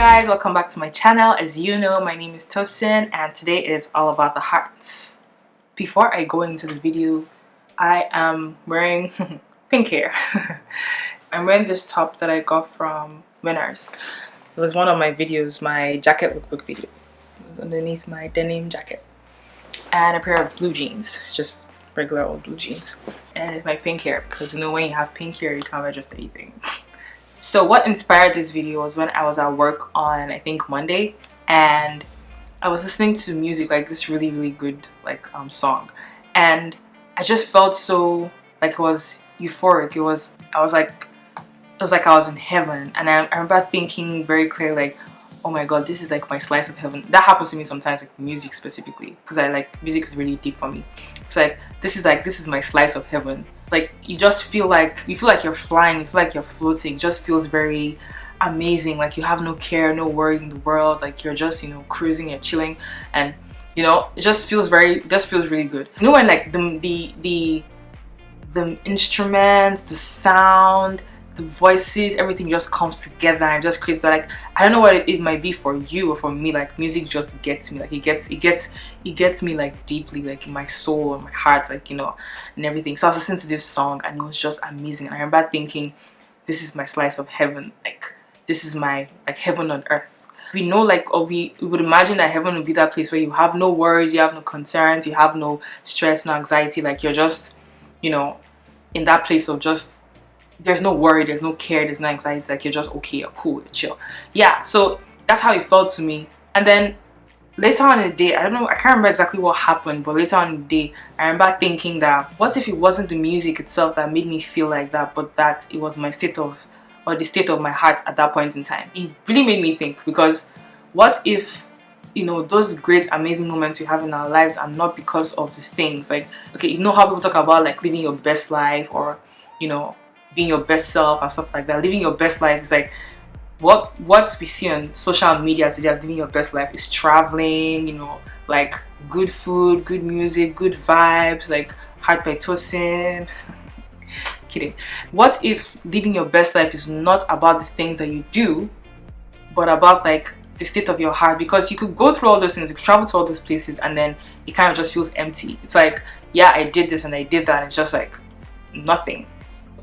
guys, welcome back to my channel. As you know, my name is Tosin and today is all about the hearts. Before I go into the video, I am wearing pink hair. I'm wearing this top that I got from Winners. It was one of my videos, my jacket lookbook video. It was underneath my denim jacket. And a pair of blue jeans, just regular old blue jeans. And it's my pink hair because you know when you have pink hair you can't wear just anything. So what inspired this video was when I was at work on I think Monday, and I was listening to music, like this really good song, and I just felt so like it was euphoric. It was like I was in heaven, and I remember thinking very clearly like, oh my god, this is like my slice of heaven. That happens to me sometimes, like music specifically, because I like music is really deep for me. It's like this is my slice of heaven. Like you just feel like you're flying, you feel like you're floating. It just feels very amazing. Like you have no care, no worry in the world. Like you're just, you know, cruising, you're chilling, and you know, it just feels really good. You know when like the instruments, the sound, the voices, everything just comes together and just creates that, like, I don't know what it might be for you or for me, like music just gets me, like it gets me like deeply, like in my soul and my heart, like, you know, and everything. So I was listening to this song and it was just amazing, and I remember thinking, this is my slice of heaven, like this is my like heaven on earth. We know, like, or we would imagine that heaven would be that place where you have no worries, you have no concerns, you have no stress, no anxiety, like you're just, you know, in that place of just, there's no worry, there's no care, there's no anxiety. It's like you're just okay, you're cool, you're chill. Yeah, so that's how it felt to me. And then later on in the day, I don't know, I can't remember exactly what happened, but later on in the day, I remember thinking that what if it wasn't the music itself that made me feel like that, but that it was my state of, or the state of my heart at that point in time. It really made me think, because what if, you know, those great amazing moments we have in our lives are not because of the things, like, okay, you know how people talk about like living your best life, or, you know, being your best self and stuff like that. Living your best life is like what we see on social media today as living your best life is traveling, you know, like good food, good music, good vibes, like heartbytosin. Kidding. What if living your best life is not about the things that you do, but about like the state of your heart? Because you could go through all those things, you could travel to all those places, and then it kind of just feels empty. It's like, yeah, I did this and I did that, and it's just like nothing.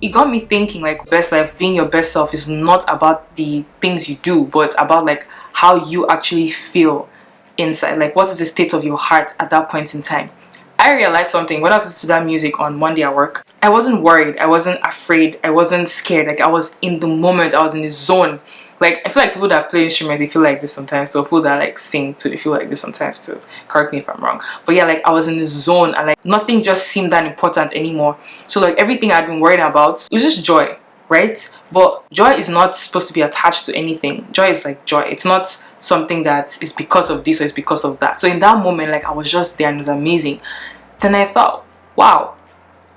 It got me thinking, like, best life, being your best self is not about the things you do, but about like how you actually feel inside. Like, what is the state of your heart at that point in time? I realized something when I was listening to that music on Monday at work. I wasn't worried, I wasn't afraid, I wasn't scared. Like I was in the moment, I was in the zone. Like I feel like people that play instruments, they feel like this sometimes. So people that like sing too, they feel like this sometimes too. Correct me if I'm wrong. But yeah, like I was in the zone, and like nothing just seemed that important anymore. So like everything I'd been worried about, it was just joy, right? But joy is not supposed to be attached to anything. Joy is like joy. It's not something that is because of this or it's because of that. So in that moment, like I was just there and it was amazing. Then I thought, wow,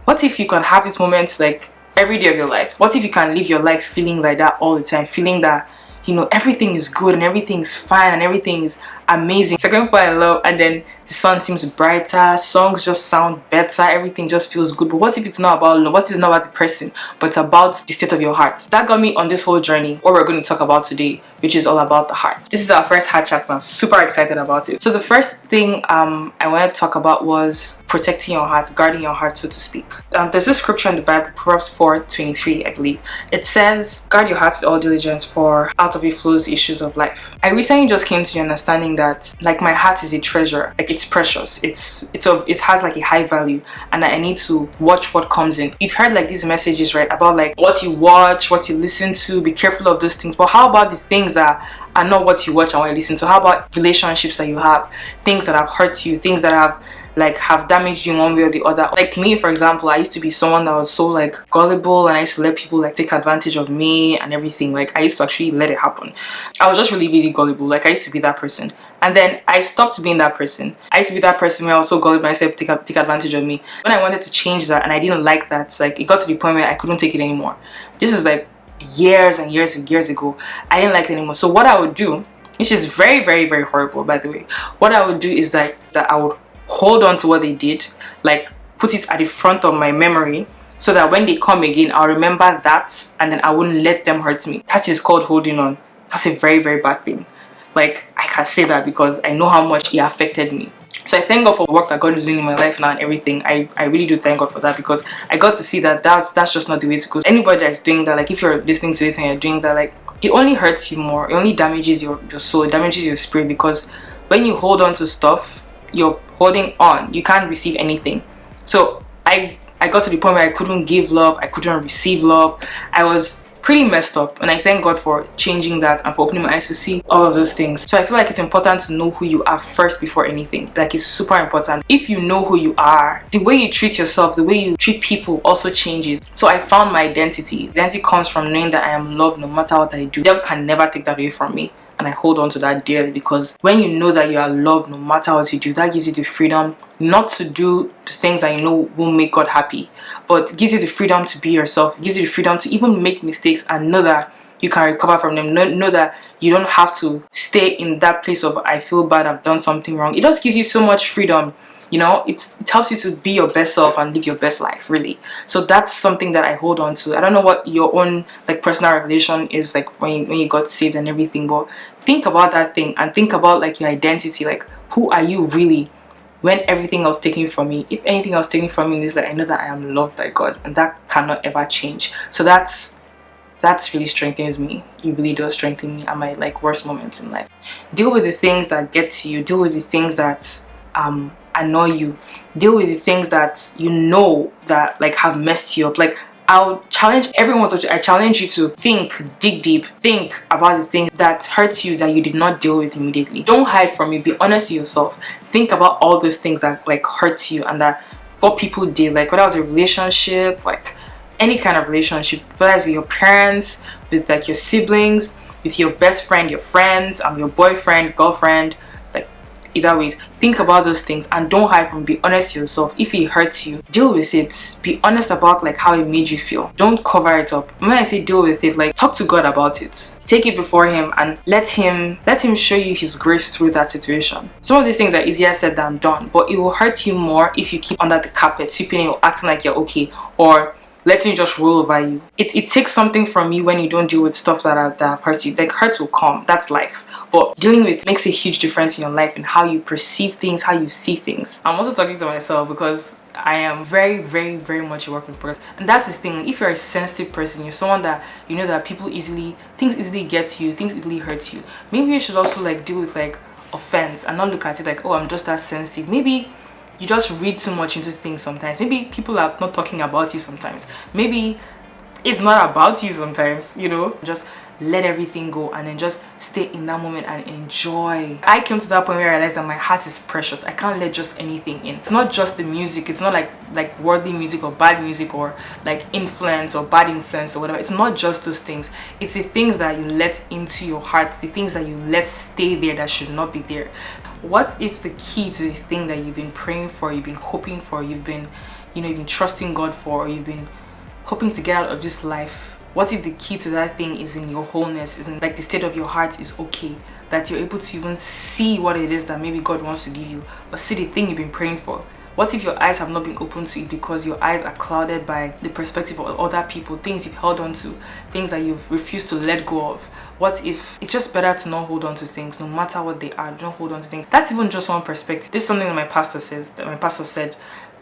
what if you can have these moments like every day of your life? What if you can live your life feeling like that all the time, feeling that, you know, everything is good and everything's fine and everything is amazing. It's like when people are in love and then the sun seems brighter, songs just sound better, everything just feels good. But what if it's not about love? What if it's not about the person, but it's about the state of your heart? That got me on this whole journey, what we're going to talk about today, which is all about the heart. This is our first heart chat and I'm super excited about it. So the first thing I wanted to talk about was protecting your heart, guarding your heart, so to speak. There's this scripture in the Bible, Proverbs 4:23, I believe. It says, guard your heart with all diligence, for out of it flows the issues of life. I recently just came to the understanding that like my heart is a treasure, like it's precious, it has like a high value, and I need to watch what comes in. You've heard like these messages, right, about like what you watch, what you listen to, be careful of those things. But how about the things that are not what you watch and what you listen to? How about relationships that you have, things that have hurt you, things that have damaged you in one way or the other? Like me, for example, I used to be someone that was so like gullible, and I used to let people like take advantage of me and everything. Like I used to actually let it happen. I was just really gullible. Like I used to be that person, and then I stopped being that person. I used to be that person where I was so gullible and I said take advantage of me. When I wanted to change that and I didn't like that, like it got to the point where I couldn't take it anymore. This was like years and years and years ago. I didn't like it anymore. So what I would do, which is very horrible by the way, what I would do is that I would hold on to what they did, like put it at the front of my memory, so that when they come again I'll remember that, and then I wouldn't let them hurt me. That is called holding on. that's a very, very bad thing. Like, I can say that because I know how much it affected me. So I thank God for the work that God is doing in my life now and everything. I really do thank God for that, because I got to see that that's just not the way to go. Anybody that's doing that, like if you're listening to this and you're doing that, like it only hurts you more. It only damages your soul, it damages your spirit, because when you hold on to stuff, you're holding on. You can't receive anything. So I got to the point where I couldn't give love, I couldn't receive love. I was pretty messed up, and I thank God for changing that and for opening my eyes to see all of those things. So I feel like it's important to know who you are first before anything. Like, it's super important. If you know who you are, the way you treat yourself, the way you treat people also changes. So I found my identity. Identity comes from knowing that I am loved no matter what I do. The devil can never take that away from me, and I hold on to that dearly, because when you know that you are loved no matter what you do, that gives you the freedom not to do the things that you know will make God happy, but gives you the freedom to be yourself, gives you the freedom to even make mistakes and know that you can recover from them. Know that you don't have to stay in that place of I feel bad, I've done something wrong. It just gives you so much freedom. You know, it helps you to be your best self and live your best life, really. So that's something that I hold on to. I don't know what your own like personal revelation is like when you got saved and everything, but think about that thing and think about like your identity. Like, who are you really when everything else taken from me? If anything else taken from me is like, I know that I am loved by God, and that cannot ever change. So that's really strengthens me. It really does strengthen me at my like worst moments in life. Deal with the things that get to you. Deal with the things that annoy you. Deal with the things that you know that like have messed you up. Like, I'll challenge everyone. I challenge you to think, dig deep, think about the things that hurt you that you did not deal with immediately. Don't hide from it. Be honest to yourself. Think about all those things that like hurt you and that what people did, like whether it was a relationship, like any kind of relationship, whether it's with your parents, with like your siblings, with your best friend, your friends, your boyfriend, girlfriend, like either ways. Think about those things and don't hide from it. Be honest to yourself. If it hurts you, deal with it. Be honest about like how it made you feel. Don't cover it up. When I say deal with it, like talk to God about it. Take it before him and let him show you his grace through that situation. Some of these things are easier said than done, but it will hurt you more if you keep under the carpet, sweeping it or acting like you're okay, or letting it just roll over you. It takes something from you when you don't deal with stuff that hurts you. Like, hurts will come, that's life, but dealing with makes a huge difference in your life and how you perceive things, how you see things. I'm also talking to myself because I am very, very, very much a work in progress. And that's the thing. If you're a sensitive person, you're someone that you know that things easily get to you, things easily hurt you, maybe you should also like deal with like offense and not look at it like, oh, I'm just that sensitive. Maybe you just read too much into things sometimes. Maybe people are not talking about you sometimes. Maybe it's not about you sometimes, you know. Just let everything go and then just stay in that moment and enjoy. I came to that point where I realized that my heart is precious. I can't let just anything in. It's not just the music. It's not like worldly music or bad music or like influence or bad influence or whatever. It's not just those things. It's the things that you let into your heart, the things that you let stay there that should not be there. What if the key to the thing that you've been praying for, you've been hoping for, you've been trusting God for, or you've been hoping to get out of this life, what if the key to that thing is in your wholeness, is in like the state of your heart is okay, that you're able to even see what it is that maybe God wants to give you, or see the thing you've been praying for? What if your eyes have not been open to it because your eyes are clouded by the perspective of other people, things you've held on to, things that you've refused to let go of? What if it's just better to not hold on to things, no matter what they are? Don't hold on to things. That's even just one perspective. This is something that my pastor said.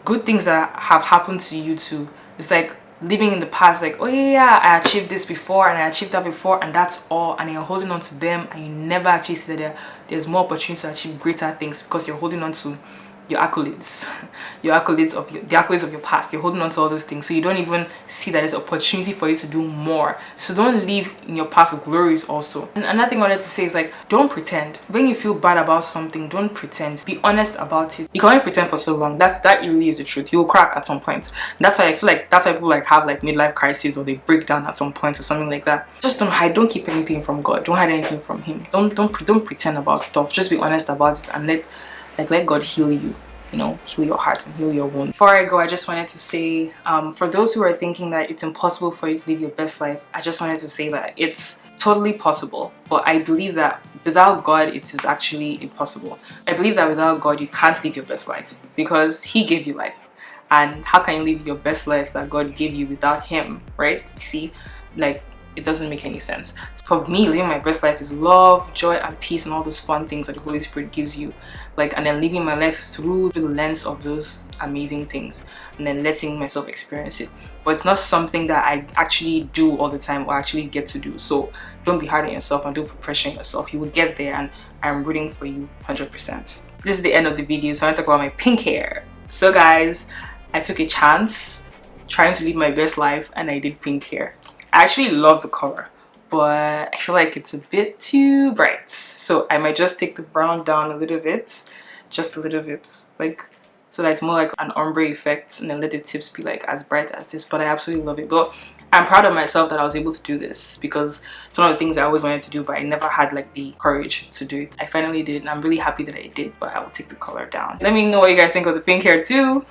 Good things that have happened to you too. It's like living in the past, like, oh yeah, I achieved this before and I achieved that before, and that's all, and you're holding on to them and you never actually see that there's more opportunity to achieve greater things because you're holding on to your accolades, the accolades of your past. You're holding on to all those things, so you don't even see that there's opportunity for you to do more. So don't live in your past glories also. And another thing I wanted to say is like, don't pretend. When you feel bad about something, don't pretend. Be honest about it. You can only pretend for so long. That really is the truth. You will crack at some point. That's why I feel like that's why people like have like midlife crises, or they break down at some point or something like that. Just don't hide. Don't keep anything from God. Don't hide anything from him. Don't pretend about stuff. Just be honest about it and let God heal you, heal your heart and heal your wound. Before I go, I just wanted to say, for those who are thinking that it's impossible for you to live your best life, I just wanted to say that it's totally possible. But I believe that without God, it is actually impossible. I believe that without God, you can't live your best life because he gave you life. And how can you live your best life that God gave you without him, right? You see, like, it doesn't make any sense. For me, living my best life is love, joy, and peace, and all those fun things that the Holy Spirit gives you, like, and then living my life through the lens of those amazing things, and then letting myself experience it. But it's not something that I actually do all the time or actually get to do. So don't be hard on yourself and don't put pressure on yourself. You will get there, and I'm rooting for you 100%. This is the end of the video, so I want to talk about my pink hair. So guys, I took a chance trying to live my best life, and I did pink hair. I actually love the color, but I feel like it's a bit too bright, so I might just take the brown down a little bit, just a little bit, like, so that it's more like an ombre effect, and then let the tips be like as bright as this. But I absolutely love it. But I'm proud of myself that I was able to do this, because it's one of the things I always wanted to do, but I never had like the courage to do it. I finally did, and I'm really happy that I did. But I will take the color down. Let me know what you guys think of the pink hair too.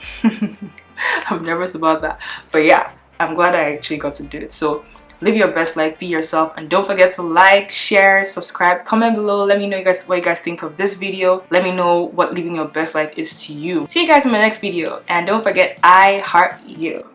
I'm nervous about that, but yeah, I'm glad I actually got to do it. So live your best life, be yourself, and don't forget to like, share, subscribe, comment below. Let me know what you guys think of this video. Let me know what living your best life is to you. See you guys in my next video, and don't forget, I heart you.